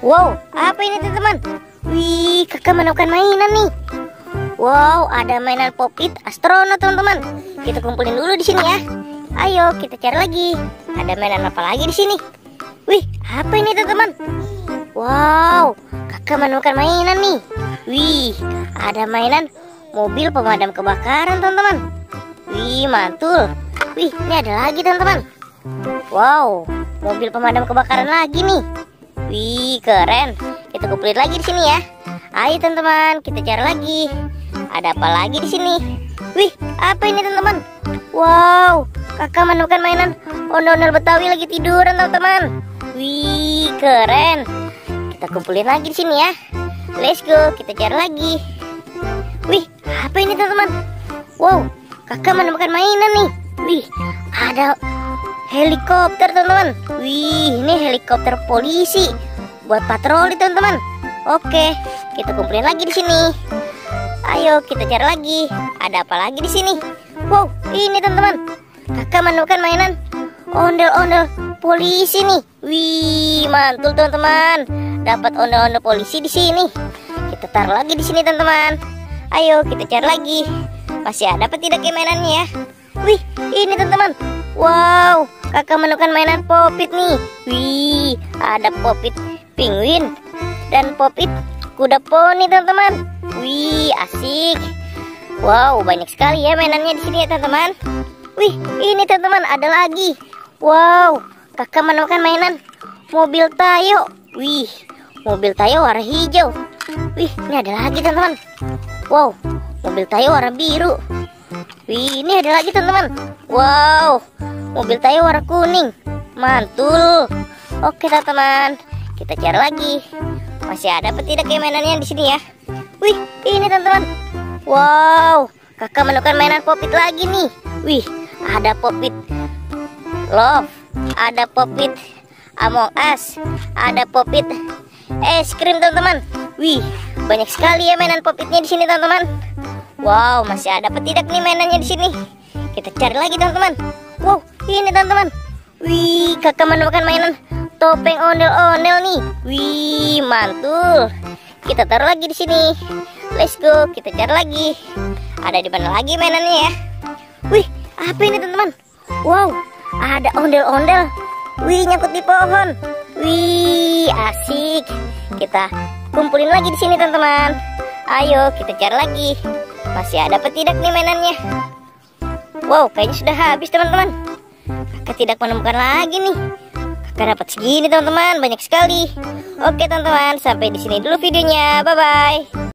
Wow, apa ini teman-teman? Wih, kakak menemukan mainan nih. Wow, ada mainan Pop-It astronot teman-teman. Kita kumpulin dulu di sini ya. Ayo kita cari lagi. Ada mainan apa lagi di sini? Wih, apa ini teman-teman? Wow, kakak menemukan mainan nih. Wih, ada mainan mobil pemadam kebakaran teman-teman. Wih, mantul. Wih, ini ada lagi teman-teman. Wow, mobil pemadam kebakaran lagi nih. Wih, keren. Kita kumpulin lagi di sini ya. Ayo teman-teman, kita cari lagi. Ada apa lagi di sini? Wih, apa ini teman-teman? Wow, kakak menemukan mainan ondel-ondel Betawi lagi tiduran teman-teman. Wih, keren. Kita kumpulin lagi di sini ya. Let's go, kita cari lagi. Wih, apa ini teman-teman? Wow, kakak menemukan mainan nih. Wih, ada helikopter teman-teman. Wih, ini helikopter polisi buat patroli teman-teman. Oke, kita kumpulin lagi di sini. Ayo kita cari lagi. Ada apa lagi di sini? Wow, ini teman-teman. Kakak menemukan mainan ondel-ondel polisi nih. Wih, mantul teman-teman. Dapat ondel-ondel polisi di sini. Kita taruh lagi di sini teman-teman. Ayo kita cari lagi. Masih ada apa tidak mainannya ya? Wih, ini teman-teman. Wow, kakak menemukan mainan Pop-It nih. Wih, ada Pop-It penguin dan Pop-It kuda poni teman-teman. Wih, asik. Wow, banyak sekali ya mainannya di sini ya teman-teman. Wih, ini teman-teman ada lagi. Wow, kakak menemukan mainan mobil Tayo. Wih, mobil Tayo warna hijau. Wih, ini ada lagi teman-teman. Wow, mobil Tayo warna biru. Wih, ini ada lagi teman-teman. Wow, mobil Tayo warna kuning. Mantul. Oke teman-teman, kita cari lagi. Masih ada apa tidak kayak mainannya di sini ya? Wih, ini teman-teman. Wow, kakak menemukan mainan Pop-It lagi nih. Wih, ada Pop-It Love, ada Pop-It Among Us, ada Pop-It es krim teman-teman. Wih, banyak sekali ya mainan Pop-Itnya di sini teman-teman. Wow, masih ada apa tidak nih mainannya di sini? Kita cari lagi teman-teman. Wow, ini teman-teman. Wih, kakak menemukan mainan topeng ondel-ondel nih. Wih, mantul. Kita taruh lagi di sini. Let's go, kita cari lagi. Ada di mana lagi mainannya ya? Wih, apa ini teman-teman? Wow, ada ondel-ondel. Wih, nyangkut di pohon. Wih, asik. Kita kumpulin lagi di sini teman-teman. Ayo kita cari lagi. Masih ada apa tidak nih mainannya? Wow, kayaknya sudah habis teman-teman. Kakak tidak menemukan lagi nih. Kakak dapat segini teman-teman, banyak sekali. Oke teman-teman, sampai di sini dulu videonya. Bye bye.